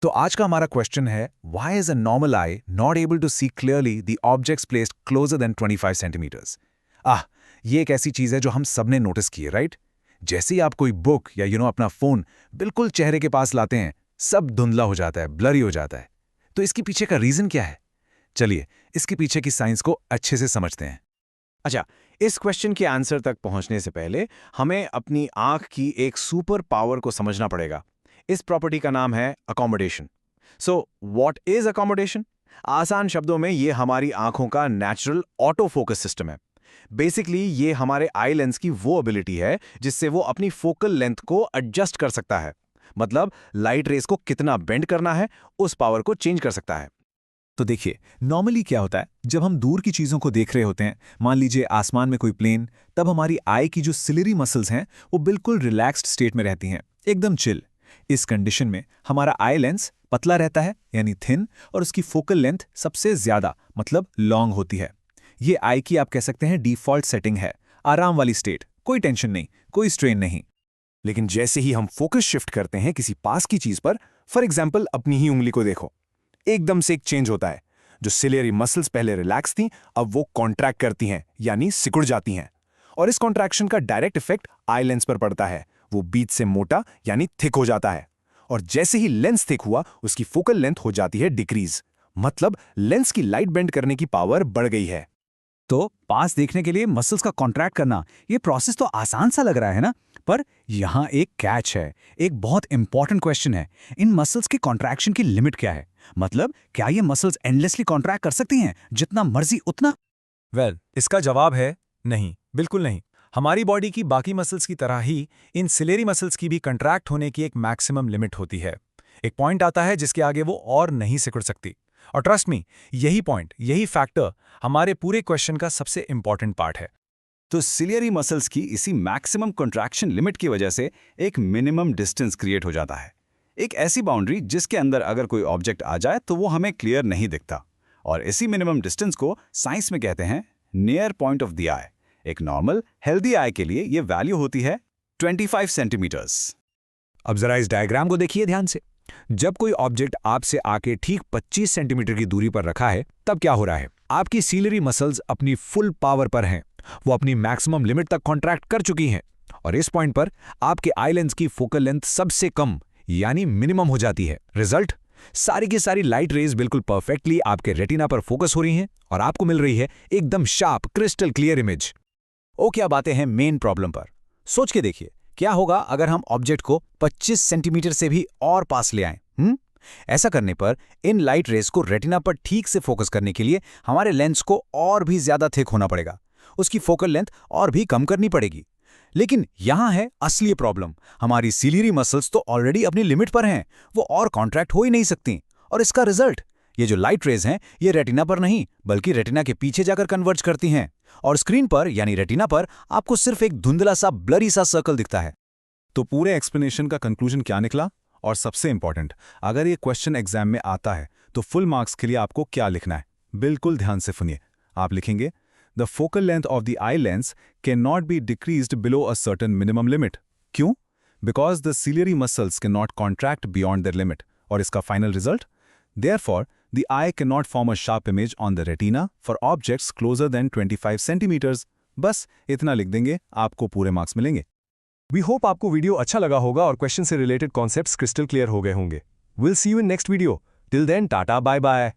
तो आज का हमारा क्वेश्चन है why is a normal eye not able to see clearly the objects placed closer than 25 centimetres. ये एक ऐसी चीज है जो हम सबने नोटिस की है, राइट? जैसे ही आप कोई बुक या अपना फोन बिल्कुल चेहरे के पास लाते हैं, सब धुंधला हो जाता है, ब्लरी हो जाता है। तो इसके पीछे का रीजन क्या है? चलिए इसके पीछे की साइंस को अच्छे से समझते हैं। अच्छा, इस क्वेश्चन के आंसर तक पहुंचने से पहले हमें अपनी आंख की एक सुपर पावर को समझना पड़ेगा। इस प्रॉपर्टी का नाम है accommodation. So what is accommodation? आसान शब्दों में ये हमारी आंखों का नेचुरल ऑटो फोकस सिस्टम है। बेसिकली ये हमारे आई लेंस की वो एबिलिटी है जिससे वो अपनी फोकल लेंथ को एडजस्ट कर सकता है। मतलब लाइट रेस को कितना बेंड करना है, उस पावर को चेंज कर सकता है। तो देखिए, नॉर्मली क्या होता है, जब हम दूर की चीज़ों को देख रहे होते हैं, मान लीजिए आसमान में कोई प्लेन, तब हमारी आई की जो सिलरी मसल्स हैं वो बिल्कुल रिलैक्स्ड स्टेट में रहती हैं, एकदम चिल। इस कंडीशन में हमारा आई लेंस पतला रहता है, यानी थिन, और उसकी फोकल लेंथ सबसे ज्यादा मतलब लॉन्ग होती है। ये आई की आप कह सकते हैं डिफॉल्ट सेटिंग है, आराम वाली स्टेट, कोई टेंशन नहीं, कोई स्ट्रेन नहीं। लेकिन जैसे ही हम फोकस शिफ्ट करते हैं किसी पास की चीज पर, फॉर एग्जाम्पल अपनी ही उंगली को देखो, एकदम से एक चेंज होता है। जो सिलियरी मसल्स पहले रिलैक्स थीं, अब वो कॉन्ट्रैक्ट करती हैं, यानी सिकुड़ जाती हैं। और इस कॉन्ट्रैक्शन का डायरेक्ट इफेक्ट आई लेंस पर पड़ता है। वो बीच से मोटा यानी थिक हो जाता है। और जैसे ही लेंस थिक हुआ, उसकी फोकल लेंथ हो जाती है डिक्रीज। मतलब लेंस की लाइट बेंड करने की पावर बढ़ गई है। तो पास देखने के लिए मसल्स का कॉन्ट्रैक्ट करना, ये प्रोसेस तो आसान सा लग रहा है ना? पर यहाँ एक कैच है, एक बहुत इंपॉर्टेंट क्वेश्चन है। इन मसल्स के कॉन्ट्रैक्शन की लिमिट क्या है? मतलब क्या ये मसल्स एंडलेसली कॉन्ट्रैक्ट कर सकती हैं, जितना मर्जी उतना? इसका जवाब है नहीं, बिल्कुल नहीं। हमारी बॉडी की बाकी मसल्स की तरह ही इन सिलेरी मसल्स की भी कंट्रैक्ट होने की एक मैक्सिमम लिमिट होती है। एक पॉइंट आता है जिसके आगे वो और नहीं सिकुड़ सकती। और ट्रस्ट मी, यही पॉइंट, यही फैक्टर हमारे पूरे क्वेश्चन का सबसे इंपॉर्टेंट पार्ट है। तो सिलियरी मसल्स की इसी मैक्सिमम कॉन्ट्रैक्शन लिमिट की वजह से एक मिनिमम डिस्टेंस क्रिएट हो जाता है। एक ऐसी बाउंड्री जिसके अंदर अगर कोई ऑब्जेक्ट आ जाए तो वो हमें क्लियर नहीं दिखता। और इसी मिनिमम डिस्टेंस को साइंस में कहते हैं नियर पॉइंट ऑफ द आई। एक नॉर्मल हेल्दी आई के लिए ये वैल्यू होती है 25 सेंटीमीटर्स। अब जरा इस डायग्राम को देखिए ध्यान से। जब कोई ऑब्जेक्ट आपसे आके ठीक 25 सेंटीमीटर की दूरी पर रखा है, तब क्या हो रहा है? आपकी सीलरी मसल्स अपनी फुल पावर पर हैं, वो अपनी मैक्सिमम लिमिट तक कॉन्ट्रैक्ट कर चुकी हैं। और इस पॉइंट पर आपके आई लेंस की फोकल लेंथ सबसे कम यानी मिनिमम हो जाती है। रिजल्ट, सारी की सारी लाइट रेज बिल्कुल परफेक्टली आपके रेटिना पर फोकस हो रही हैं और आपको मिल रही है एकदम शार्प क्रिस्टल क्लियर इमेज। ओ क्या बातें हैं मेन प्रॉब्लम पर। सोच के देखिए, क्या होगा अगर हम ऑब्जेक्ट को 25 सेंटीमीटर से भी और पास ले आएं? ऐसा करने पर इन लाइट रेस को रेटिना पर ठीक से फोकस करने के लिए हमारे लेंस को और भी ज्यादा थिक होना पड़ेगा, उसकी फोकल लेंथ और भी कम करनी पड़ेगी। लेकिन यहां है असली प्रॉब्लम। हमारी सिलियरी मसल्स तो ऑलरेडी अपनी लिमिट पर हैं, वो और कॉन्ट्रैक्ट हो ही नहीं सकती। और इसका रिजल्ट, ये जो लाइट रेज हैं, ये रेटिना पर नहीं बल्कि रेटिना के पीछे जाकर कन्वर्ज करती हैं। और स्क्रीन पर यानी रेटिना पर आपको सिर्फ एक धुंधला सा ब्लरी सा सर्कल दिखता है। तो पूरे एक्सप्लेनेशन का कंक्लूजन क्या निकला? और सबसे इंपॉर्टेंट, अगर ये क्वेश्चन एग्जाम में आता है तो फुल मार्क्स के लिए आपको क्या लिखना है? बिल्कुल ध्यान से सुनिए। आप लिखेंगे the focal length of the eye lens cannot be decreased below a certain minimum limit. क्यों? Because the ciliary muscles cannot contract beyond their limit. और इसका final result, therefore the eye cannot form a sharp image on the retina for objects closer than 25 centimeters. बस इतना लिख देंगे, आपको पूरे marks मिलेंगे। वी होप आपको वीडियो अच्छा लगा होगा और क्वेश्चन से रिलेटेड कॉन्सेप्ट्स क्रिस्टल क्लियर हो गए होंगे। Will see you in next video. Till then tata bye bye.